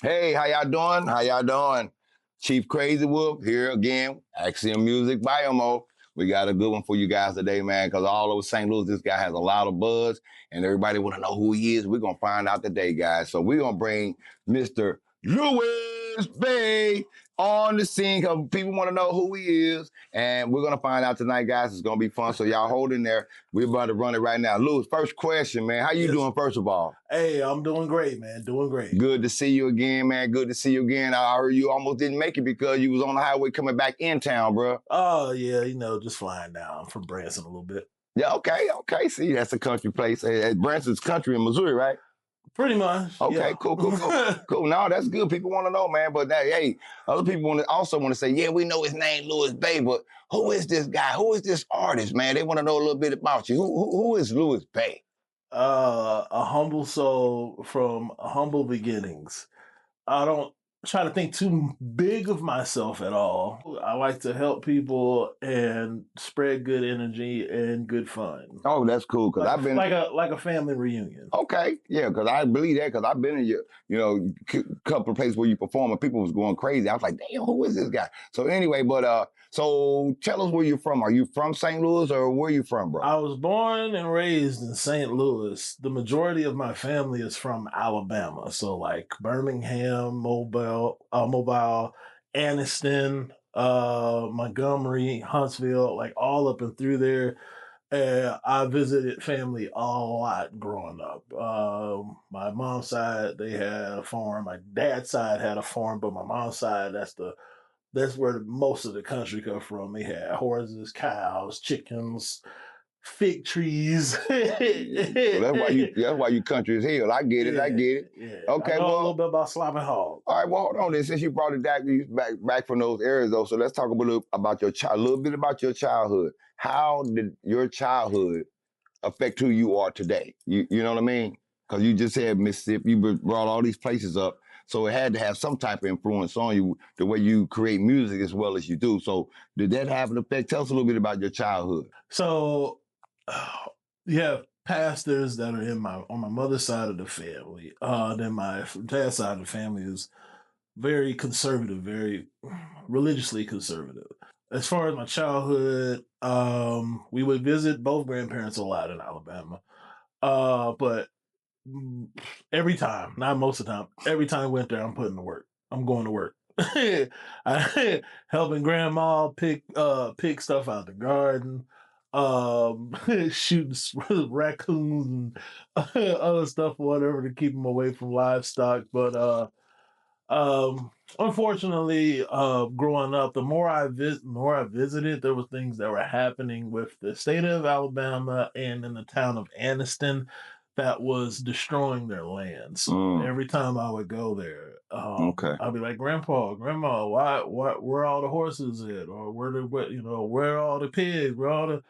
Hey, how y'all doing? How y'all doing? Chief Crazy Wolf here again, Axiom Music by Mo. We got a good one for you guys today, man, because all over St. Louis, this guy has a lot of buzz, and everybody want to know who he is. We're going to find out today, guys. So we're going to bring Mr. Lewis-Bey on the scene because people want to know who he is, and we're going to find out tonight, guys. It's going to be fun, so y'all hold in there. We're about to run it right now. Lewis, first question, man. How you doing, first of all? Hey, I'm doing great, man. Doing great. Good to see you again, man. Good to see you again. I heard you almost didn't make it because you was on the highway coming back in town, bro. Oh, yeah, just flying down. I'm from Branson a little bit. Yeah, okay. See, that's a country place. Branson's country in Missouri, right? Pretty much. Okay, Yeah. cool. Cool. No, that's good. People want to know, man. But hey, other people also want to say, yeah, we know his name, Lewis-Bey, but who is this guy? Who is this artist, man? They want to know a little bit about you. Who is Lewis-Bey? A humble soul from humble beginnings. I don't try to think too big of myself at all. I like to help people and spread good energy and good fun. Oh, that's cool. Cause I've been like a family reunion. Okay, yeah, because I believe that because I've been in your, couple of places where you perform and people was going crazy. I was like, damn, who is this guy? So anyway, but so tell us where you're from. Are you from St. Louis or where you from, bro? I was born and raised in St. Louis. The majority of my family is from Alabama, so like Birmingham, Mobile, Anniston, Montgomery, Huntsville, like all up and through there. I visited family a lot growing up. My mom's side, they had a farm. My dad's side had a farm, but my mom's side, that's where most of the country come from. They had horses, cows, chickens, fig trees. Well, that's why you country as hell. I get it. Yeah. Okay, I know a well, little bit about sloppy hog. all right, well, hold on. Then since you brought it back from those areas, though, so let's talk a little about a little bit about your childhood. How did your childhood affect who you are today? You know what I mean? Because you just said Mississippi, you brought all these places up, so it had to have some type of influence on you, the way you create music as well as you do. So did that have an effect? Tell us a little bit about your childhood. So you have pastors that are on my mother's side of the family. Then my dad's side of the family is very conservative, very religiously conservative. As far as my childhood, we would visit both grandparents a lot in Alabama. But every time, not most of the time, every time I went there, I'm putting to work. I'm going to work. I helping grandma pick stuff out the garden, shooting raccoons and other stuff, whatever, to keep them away from livestock. But unfortunately, growing up, the more I visited, there were things that were happening with the state of Alabama and in the town of Anniston that was destroying their lands. Every time I would go there, I'd be like, Grandpa, Grandma, where all the horses at, or where are all the pigs, where all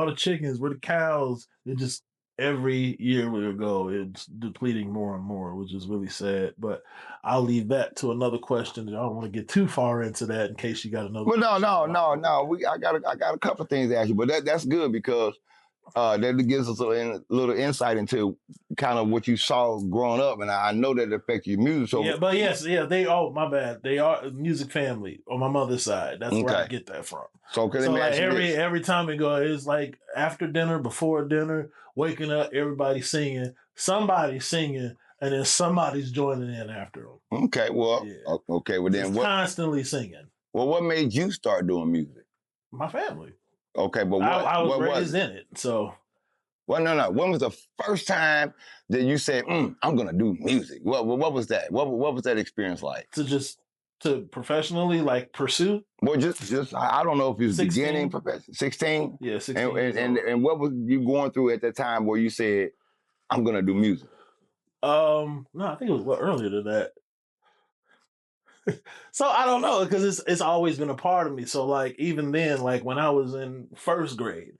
the chickens, where the cows? It just every year we would go, it's depleting more and more, which is really sad. But I'll leave that to another question. I don't want to get too far into that in case you got another. Well, no. I got a couple of things to ask you, but that's good because that gives us a little insight into kind of what you saw growing up, and I know that it affected your music. So yeah, but yes, yeah, my bad. They are a music family on my mother's side. That's where I get that from. So like every time we go, it's like after dinner, before dinner, waking up, everybody singing, somebody's singing, and then somebody's joining in after them. Okay, well, yeah. Okay, well then, constantly singing. Well, what made you start doing music? My family. Okay, but I was raised in it, so. Well, no. When was the first time that you said, "I'm gonna do music"? What was that? What was that experience like? To professionally like pursue? Well, just I don't know if it was 16? Beginning profession. 16? Yeah, 16. And what was you going through at that time where you said, "I'm gonna do music"? No, I think it was earlier than that. So I don't know, because it's always been a part of me. So like even then, like when I was in first grade,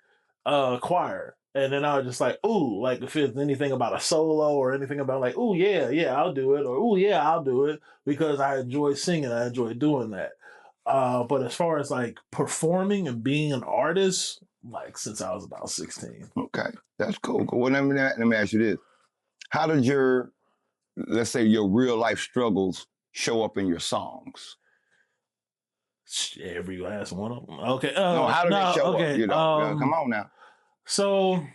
choir, and then I was just like, ooh, like if it's anything about a solo or anything about like, ooh, yeah, I'll do it, or ooh, yeah, I'll do it, because I enjoy singing, I enjoy doing that. But as far as like performing and being an artist, like since I was about 16. Okay, that's cool. Well, let me ask you this: how did let's say your real life struggles show up in your songs? Every last one of them. Okay. No, how do they No. show up? Okay. You know, come on now. So,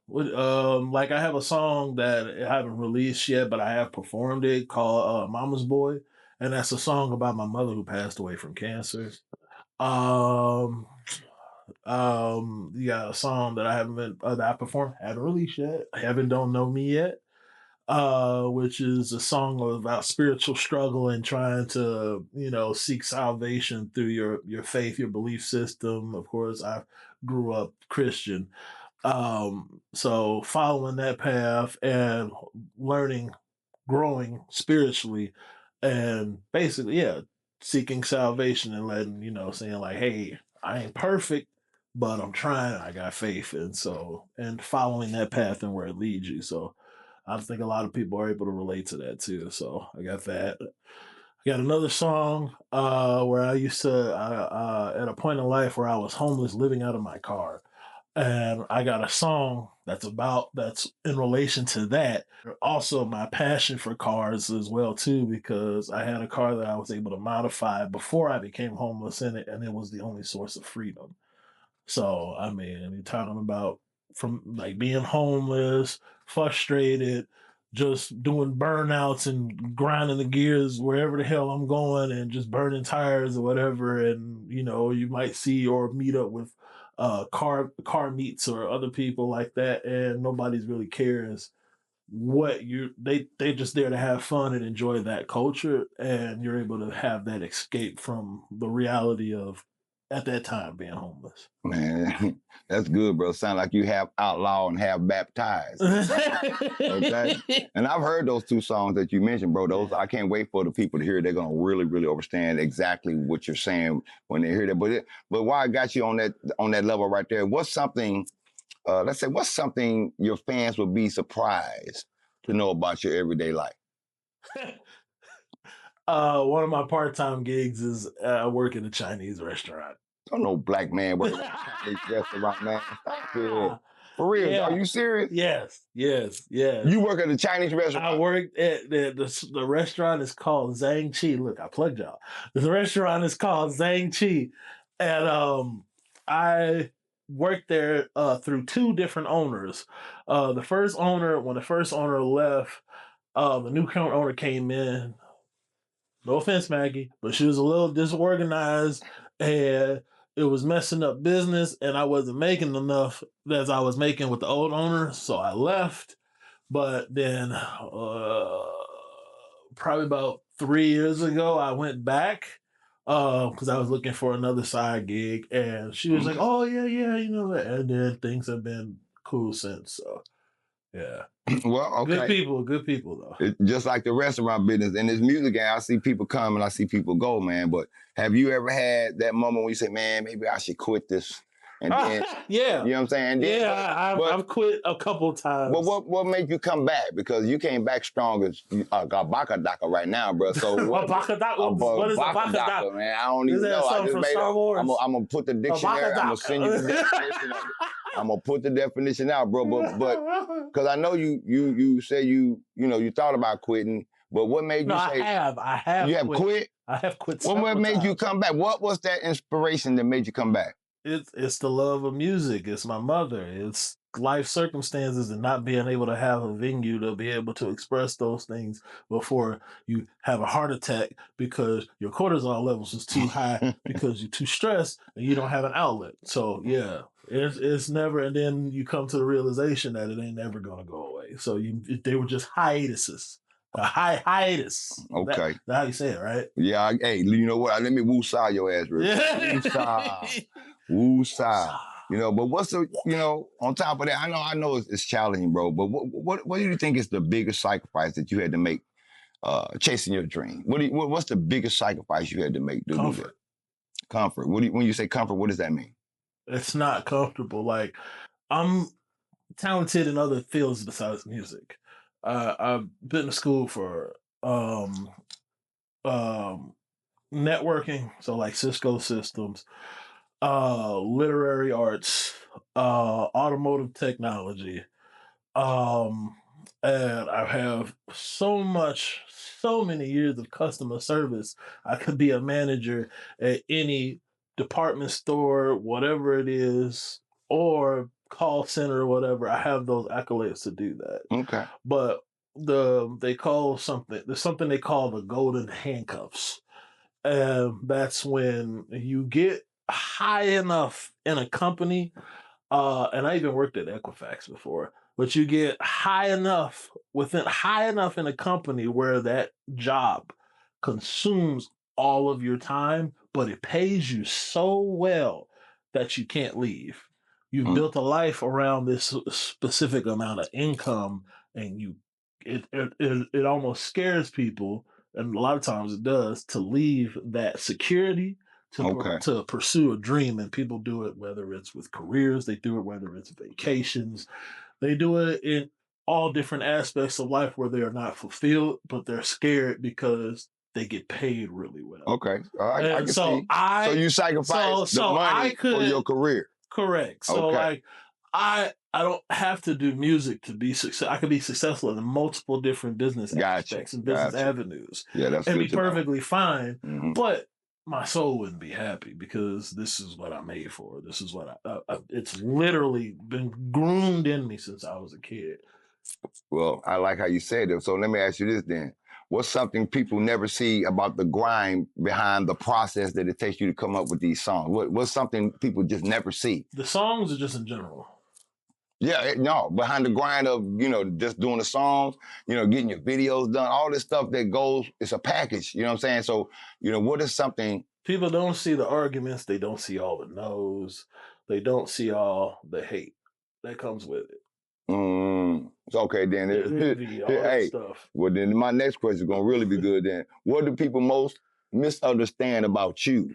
like I have a song that I haven't released yet, but I have performed it called "Mama's Boy," and that's a song about my mother who passed away from cancer. Um, you got a song that I haven't been that I performed, haven't released yet. Heaven Don't Know Me Yet, which is a song about spiritual struggle and trying to, seek salvation through your faith, your belief system. Of course, I grew up Christian, so following that path and learning, growing spiritually, and basically, yeah, seeking salvation and letting, saying like, hey, I ain't perfect, but I'm trying, I got faith. And following that path and where it leads you. So I think a lot of people are able to relate to that too. So I got that. I got another song where I used to, at a point in life where I was homeless, living out of my car. And I got a song that's in relation to that. Also, my passion for cars as well too, because I had a car that I was able to modify before I became homeless in it, and it was the only source of freedom. So, I mean, you're talking about from like being homeless, frustrated, just doing burnouts and grinding the gears wherever the hell I'm going and just burning tires or whatever. And, you might see or meet up with car meets or other people like that, and nobody's really cares what they just there to have fun and enjoy that culture, and you're able to have that escape from the reality of at that time being homeless. Man, that's good, bro. Sound like you have outlaw and have baptized. Okay. And I've heard those two songs that you mentioned, bro. Those I can't wait for the people to hear it. They're gonna really, really understand exactly what you're saying when they hear that. But why I got you on that level right there, what's something, let's say, what's something your fans would be surprised to know about your everyday life? One of my part-time gigs is I work in a Chinese restaurant. Don't no black man working at a Chinese restaurant, man. Stop it. For real, are you serious? Yes. You work at a Chinese restaurant? I worked at the restaurant is called Zhang Chi. Look, I plugged y'all. The restaurant is called Zhang Chi, and I worked there through two different owners. When the first owner left, the new current owner came in. No offense, Maggie, but she was a little disorganized and it was messing up business, and I wasn't making enough as I was making with the old owner, so I left. But then, probably about 3 years ago, I went back because I was looking for another side gig, and she was like, "Oh yeah, and then things have been cool since." So, yeah. Well, okay. Good people though. Just like the restaurant business and this music game, I see people come and I see people go, man. But have you ever had that moment when you say, "Man, maybe I should quit this"? And then, yeah, you know what I'm saying? And then, I've quit a couple times. Well, what made you come back? Because you came back strong as Bakadaka right now, bro. So what? What is a Bakadaka, man? I don't even know. Something from Star Wars? I'm gonna put the dictionary. I'm gonna send you the definition of it. I'm gonna put the definition out, bro. But because I know you say you thought about quitting, but what made you say? I have. You have quit. I have quit. What made you come back? What was that inspiration that made you come back? It's the love of music. It's my mother. It's life circumstances and not being able to have a venue to be able to express those things before you have a heart attack because your cortisol levels is too high because you're too stressed and you don't have an outlet. So yeah, it's never. And then you come to the realization that it ain't never gonna go away. So they were just hiatuses. A hiatus. Okay. That's how you say it, right? Yeah. Hey, you know what? Let me woo-saw your ass real quick. Woo-saw. But what's the, on top of that, I know it's challenging, bro, but what do you think is the biggest sacrifice that you had to make chasing your dream? What's the biggest sacrifice you had to make? Comfort. Comfort. When you say comfort, what does that mean? It's not comfortable. Like, I'm talented in other fields besides music. I've been to school for networking, so like Cisco systems, literary arts, automotive technology, um, and I have so many years of customer service. I could be a manager at any department store, whatever it is, or call center or whatever. I have those accolades to do that. Okay. But there's something they call the golden handcuffs. And that's when you get high enough in a company, and I even worked at Equifax before, but you get high enough in a company where that job consumes all of your time, but it pays you so well that you can't leave. You've built a life around this specific amount of income, and it almost scares people, and a lot of times it does, to leave that security to pursue a dream. And people do it whether it's with careers, they do it whether it's vacations, they do it in all different aspects of life where they are not fulfilled, but they're scared because they get paid really well. Okay, I can so see. So you sacrifice the money for your career. Correct. So like I don't have to do music to be successful. I can be successful in multiple different business aspects and business avenues. Yeah, that's and good be perfectly fine. Mhm. But my soul wouldn't be happy because this is what I'm made for. This is what it's literally been groomed in me since I was a kid. Well, I like how you said it. So let me ask you this then. What's something people never see about the grind behind the process that it takes you to come up with these songs? What's something people just never see? The songs are just in general. Yeah, no, behind the grind of, just doing the songs, getting your videos done, all this stuff that goes, it's a package, you know what I'm saying? So, what is something? People don't see the arguments, they don't see all the no's, they don't see all the hate that comes with it. Okay, then. Hey, stuff. Well, then my next question is going to really be good then. What do people most misunderstand about you?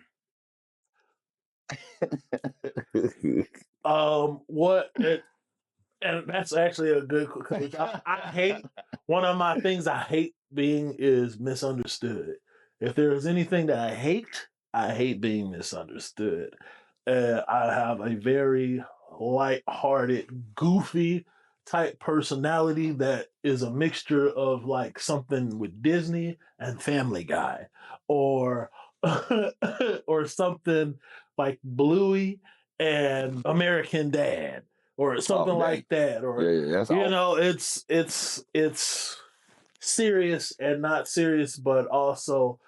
And that's actually a good question. I hate, one of my things I hate being is misunderstood. If there is anything that I hate being misunderstood. I have a very light-hearted, goofy type personality that is a mixture of like something with Disney and Family Guy, or or something like Bluey and American Dad, or something like that, or it's serious and not serious, but also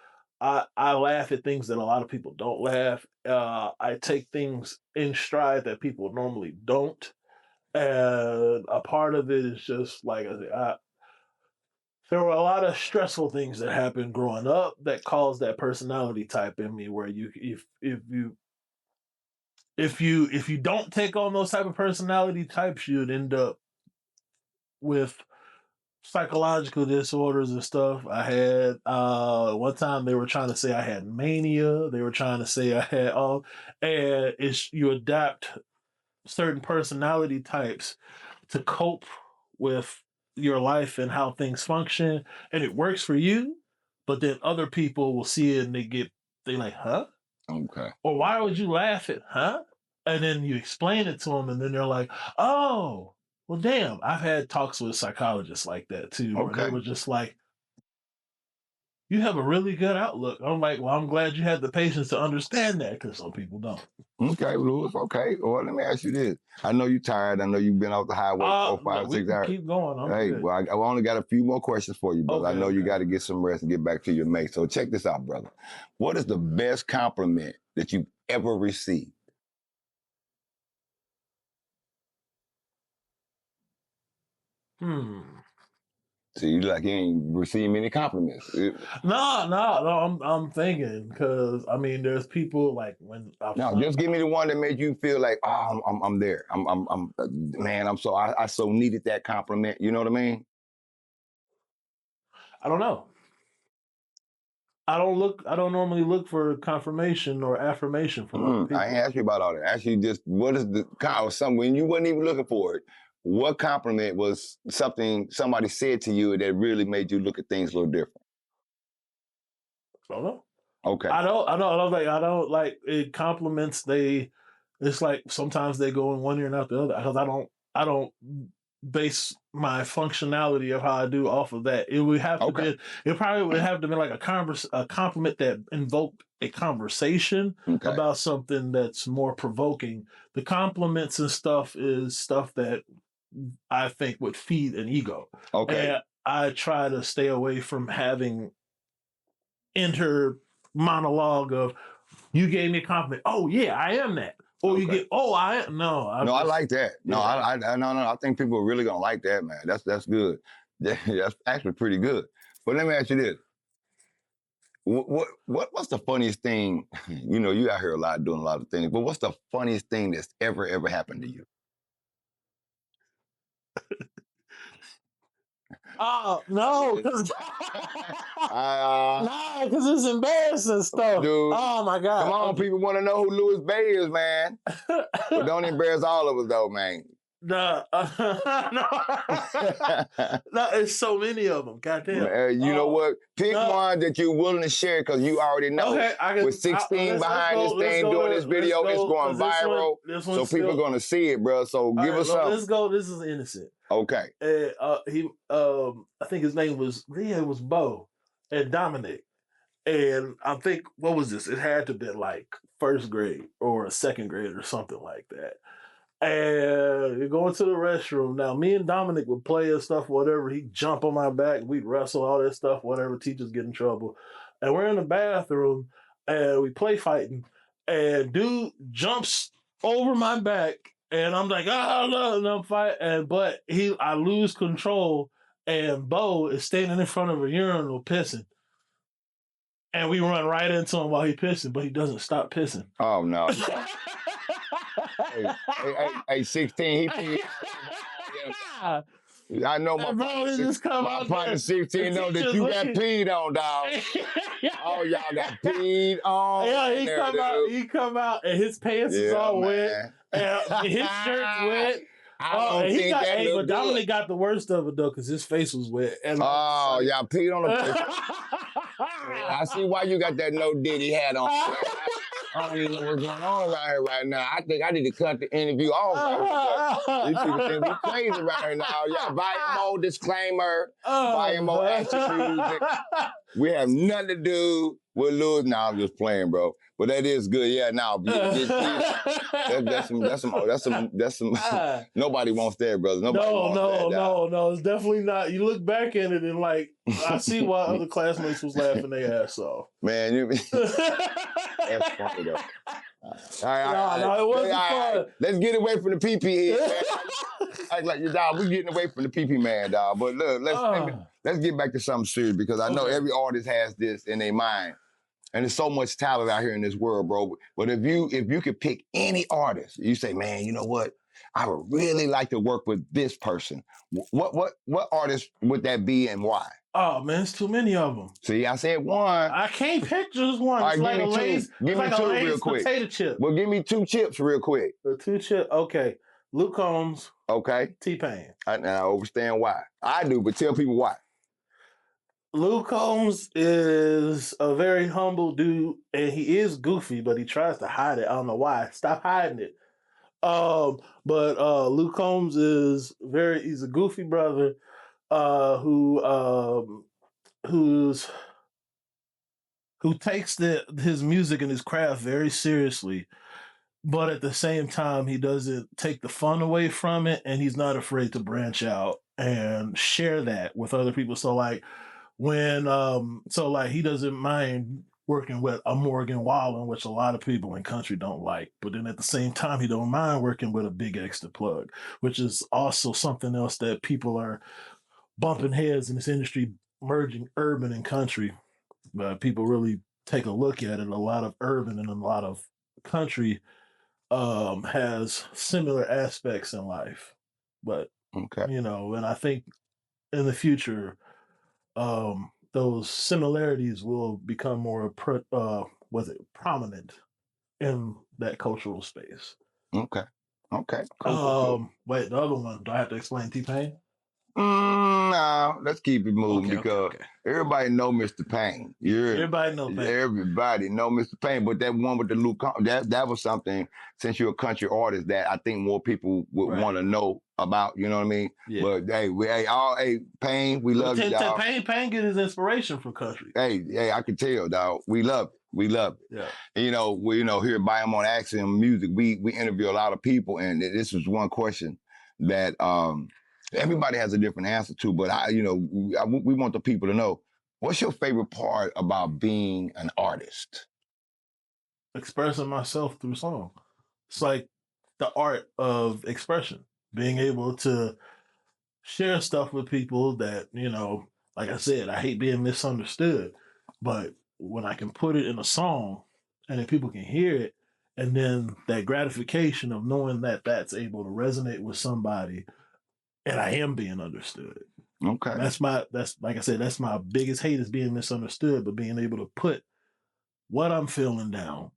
I laugh at things that a lot of people don't laugh. I take things in stride that people normally don't, and a part of it is just like there were a lot of stressful things that happened growing up that caused that personality type in me, where if you don't take on those type of personality types, you'd end up with psychological disorders and stuff. I had one time they were trying to say I had mania. They were trying to say I had and you adapt certain personality types to cope with your life and how things function, and it works for you. But then other people will see it and they like, huh? Okay. Or why would you laugh at, huh? And then you explain it to them, and then they're like, oh, well, damn. I've had talks with psychologists like that too, where they were just like, you have a really good outlook. I'm like, well, I'm glad you had the patience to understand that, because some people don't. Okay, Lewis. Okay. Well, let me ask you this. I know you're tired. I know you've been off the highway 4, 5, 6 hours. Keep going. Hey, well, I only got a few more questions for you, brother. I know you got to get some rest and get back to your mate. So check this out, brother. What is the best compliment that you've ever received? So you like you ain't received many compliments. No. I'm thinking, because I mean, there's people like when. Just give me the one that made you feel like, oh, I'm there. Man. I so needed that compliment. You know what I mean? I don't know. I don't normally look for confirmation or affirmation from other people. I ain't asked you about all that. Actually, just what is the something when you wasn't even looking for it? What compliment was something somebody said to you that really made you look at things a little different? I don't know. Okay. I don't like it. Compliments, it's like sometimes they go in one ear and out the other, because I don't base my functionality of how I do off of that. It would have to Okay. be. It probably would have to be like a compliment that invoked a conversation Okay. about something that's more provoking. The compliments and stuff is stuff that I think would feed an ego. Okay. And I try to stay away from having inter monologue of you gave me a compliment. Oh yeah, I am that. Or you Okay. get, oh I no. I like that. No, Yeah. no. I think people are really gonna like that, man. That's good. That's actually pretty good. But let me ask you this: what's the funniest thing? You know, you out here a lot doing a lot of things, but what's the funniest thing that's ever happened to you? Oh no, because no, because it's embarrassing stuff. Dude, Oh my god! come on, people want to know who Lewis-Bey is, man. But don't embarrass all of us, though, man. No, no, it's so many of them. Goddamn. You know what? Pick one that you're willing to share because you already know. Okay, I can. With 16 behind this thing doing this video, it's going viral. So people are going to see it, bro. So give us something. Let's go. This is innocent. Okay. I think his name was it was Bo and Dominic. And I think, what was this? It had to be like first grade or second grade or something like that. And you're going to the restroom. Now, me and Dominic would play and stuff, whatever. He'd jump on my back. We'd wrestle, all that stuff, whatever. Teachers get in trouble. And we're in the bathroom and we play fighting. And dude jumps over my back. And I'm like, oh, no, and I'm fighting. But I lose control. And Bo is standing in front of a urinal pissing. And we run right into him while he's pissing, but he doesn't stop pissing. Oh, no. hey, 16, I know my partner 16 know that you got peed on, dog. Oh, y'all got peed on. Yeah, he come out and his pants is all wet. And his shirt's wet. But Dominic got the worst of it though, because his face was wet. And y'all peed on the I see why you got that no diddy hat on. I don't even know what's going on around here right now. I think I need to cut the interview off. These people think we crazy right here now. Y'all volume disclaimer, volume action music. We have nothing to do with Lewis. Nah, I'm just playing, bro. But that is good. Yeah, that's some. Nobody wants that, brother. No, it's definitely not. You look back at it and like, I see why other classmates was laughing their ass off. Man, that's funny though. No, it wasn't fun. Let's get away from the PP head. Act like your dog. We getting away from the PP man, dog. But look, let's get back to something serious because I know every artist has this in their mind. And there's so much talent out here in this world, bro. But if you could pick any artist, you say, man, you know what? I would really like to work with this person. What artist would that be and why? Oh man, it's too many of them. See, I said one. I can't pick just one. All right, give me two real quick. Potato chip. Well, give me 2 chips real quick. The 2 chip. Okay, Luke Combs. Okay. T-Pain. I understand why. I do, but tell people why. Luke Combs is a very humble dude, and he is goofy, but he tries to hide it. I don't know why. Stop hiding it. But Luke Combs he's a goofy brother who takes his music and his craft very seriously, but at the same time he doesn't take the fun away from it, and he's not afraid to branch out and share that with other people. So like he doesn't mind working with a Morgan Wallen, which a lot of people in country don't like. But then at the same time, he don't mind working with a Big X the Plug, which is also something else that people are bumping heads in this industry, merging urban and country. But people really take a look at it. A lot of urban and a lot of country has similar aspects in life. But, and I think in the future, those similarities will become more prominent in that cultural space. Okay. Cool. Wait, the other one. Do I have to explain T-Pain? No, let's keep it moving because Okay. everybody know Mr. Payne. Everybody know Payne. Everybody know Mr. Payne, but that one with the Luke, that was something. Since you're a country artist, that I think more people would want to know about. You know what I mean? Yeah. But hey, Payne, we love you, dog. Payne get his inspiration from country. Hey, I can tell, dog. We love it. We love it. Yeah. And, here at Biome on Axiom Music, we interview a lot of people, and this was one question that everybody has a different answer to. But we want the people to know, what's your favorite part about being an artist? Expressing myself through song. It's like the art of expression, being able to share stuff with people that, like I said, I hate being misunderstood, but when I can put it in a song and then people can hear it, and then that gratification of knowing that that's able to resonate with somebody and I am being understood. Okay. That's like I said, that's my biggest hate is being misunderstood, but being able to put what I'm feeling down,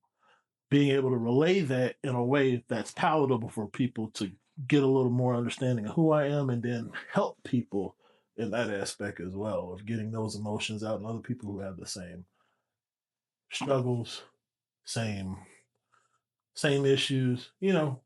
being able to relay that in a way that's palatable for people to get a little more understanding of who I am and then help people in that aspect as well of getting those emotions out and other people who have the same struggles, same issues, that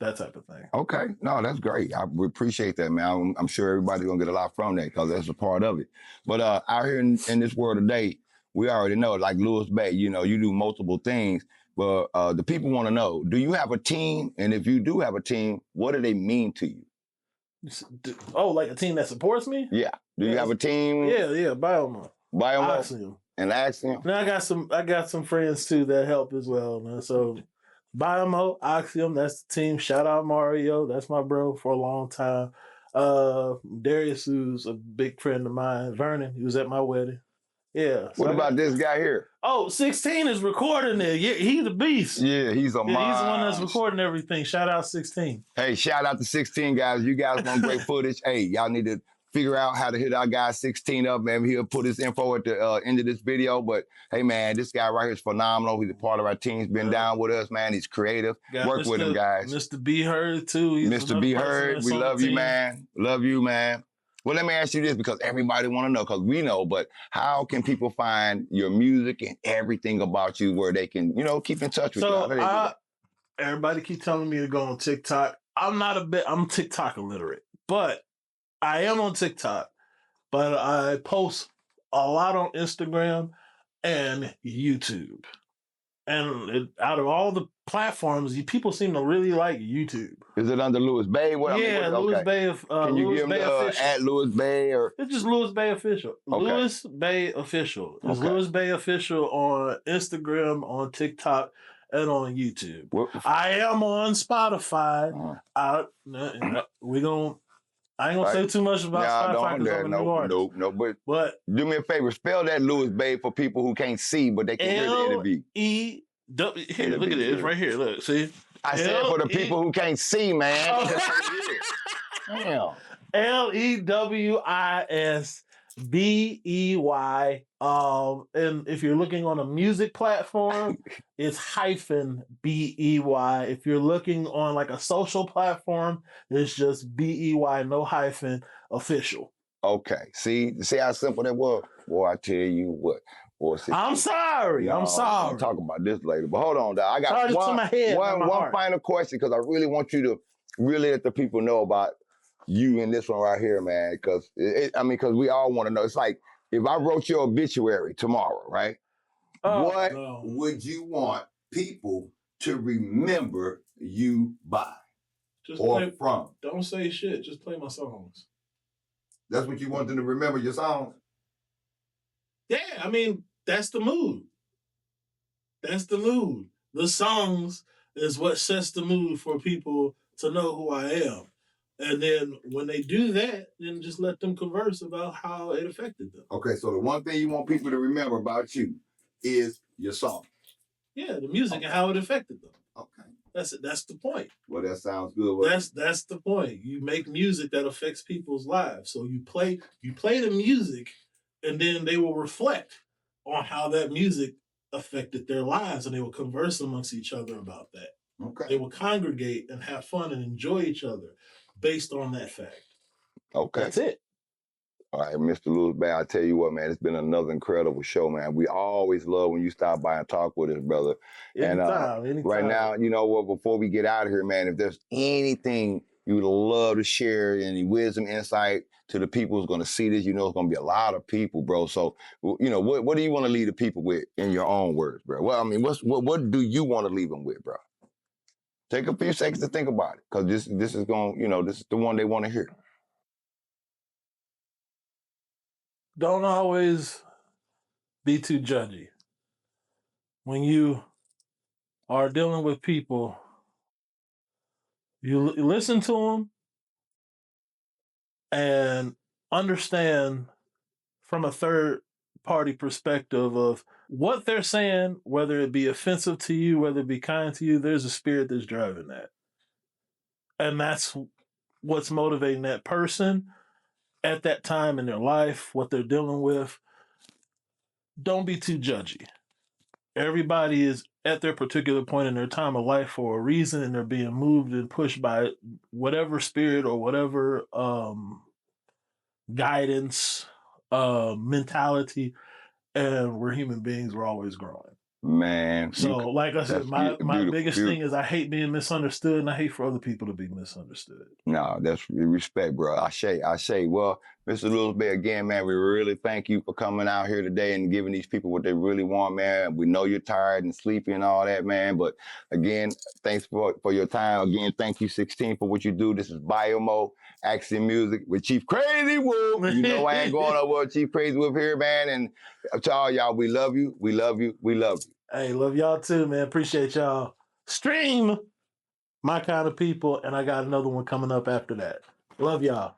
type of thing. Okay. No, that's great. I appreciate that, man. I'm sure everybody's going to get a lot from that because that's a part of it. But out here in this world today, we already know, like Lewis-Bey, you do multiple things. But the people want to know, do you have a team? And if you do have a team, what do they mean to you? Oh, like a team that supports me? Yeah. Do you have a team? Yeah. Biome. Axiom. And Axiom. Now I got some friends too that help as well, man. So Biome, Axiom, that's the team. Shout out Mario. That's my bro for a long time. Darius, who's a big friend of mine. Vernon, he was at my wedding. Yeah. So what about this guy here? Oh, 16 is recording it. Yeah, he's a beast. Yeah, he's a monster. He's the one that's recording everything. Shout out 16. Hey, shout out to 16, guys. You guys want great footage. Hey, y'all need to figure out how to hit our guy 16 up, man. He'll put his info at the end of this video. But hey, man, this guy right here is phenomenal. He's a part of our team. He's been down with us, man. He's creative. Work with him, guys. Mr. B Heard, too. Mr. B Heard, we love you, man. Love you, man. Well, let me ask you this because everybody want to know, because we know, but how can people find your music and everything about you where they can, keep in touch with you? Everybody keep telling me to go on TikTok. I'm TikTok illiterate, but I am on TikTok, but I post a lot on Instagram and YouTube. And out of all the platforms, people seem to really like YouTube. Is it under Lewis-Bey? Lewis-Bey. Can you give them at Lewis-Bey or? It's just Lewis-Bey Official. Okay. Lewis-Bey Official. It's Lewis-Bey Official on Instagram, on TikTok, and on YouTube. I am on Spotify. I ain't gonna say too much about Spotify because I'm a new artist. No, but do me a favor, spell that Lewis-Bey for people who can't see, but they can hear the interview. L-E-W. Here, look at it. It's right here. Look, see? I said for the people who can't see, man. Damn. Lewis-Bey. And if you're looking on a music platform, it's -BEY. If you're looking on like a social platform, it's just BEY, no hyphen, official. Okay. See how simple that was? Boy, I tell you what. I'm sorry. I'm sorry. I'll talk about this later. But hold on, dog. I got one final question because I really want you to really let the people know about you in this one right here, man. Because we all want to know. It's like if I wrote your obituary tomorrow, right? What would you want people to remember you by from? Don't say shit. Just play my songs. That's what you want them to remember, your songs? Yeah, that's the mood. That's the mood. The songs is what sets the mood for people to know who I am. And then when they do that, then just let them converse about how it affected them. Okay, so the one thing you want people to remember about you is your song. Yeah, the music and how it affected them. Okay. That's it. That's the point. Well, that sounds good. That's the point. You make music that affects people's lives. So you play the music, and then they will reflect on how that music affected their lives, and they will converse amongst each other about that. Okay. They will congregate and have fun and enjoy each other. based on that fact. Okay. That's it. All right, Mr. Lewis-Bey, I tell you what, man, it's been another incredible show, man. We always love when you stop by and talk with us, brother. Anytime. Right now, you know what, before we get out of here, man, if there's anything you would love to share, any wisdom, insight to the people who's going to see this, you know it's going to be a lot of people, bro. So, you know, what do you want to leave the people with in your own words, bro? Well, I mean, what do you want to leave them with, bro? Take a few seconds to think about it, because this is going, you know, this is the one they want to hear. Don't always be too judgy. When you are dealing with people, you listen to them and understand from a third party perspective of what they're saying, whether it be offensive to you, whether it be kind to you, there's a spirit that's driving that. And that's what's motivating that person at that time in their life, what they're dealing with. Don't be too judgy. Everybody is at their particular point in their time of life for a reason, and they're being moved and pushed by whatever spirit or whatever guidance, mentality, and we're human beings. We're always growing. Man. So, like I said, my biggest thing is I hate being misunderstood, and I hate for other people to be misunderstood. No, that's respect, bro. I say. Well, Mr. Lewis-Bey, again, man, we really thank you for coming out here today and giving these people what they really want, man. We know you're tired and sleepy and all that, man. But again, thanks for your time. Again, thank you, 16, for what you do. This is Biomo, Action Music with Chief Crazy Wolf. You know I ain't going over with Chief Crazy Wolf here, man. And to all y'all, we love you. We love you. We love you. Hey, love y'all too, man. Appreciate y'all. Stream My Kind of People, and I got another one coming up after that. Love y'all.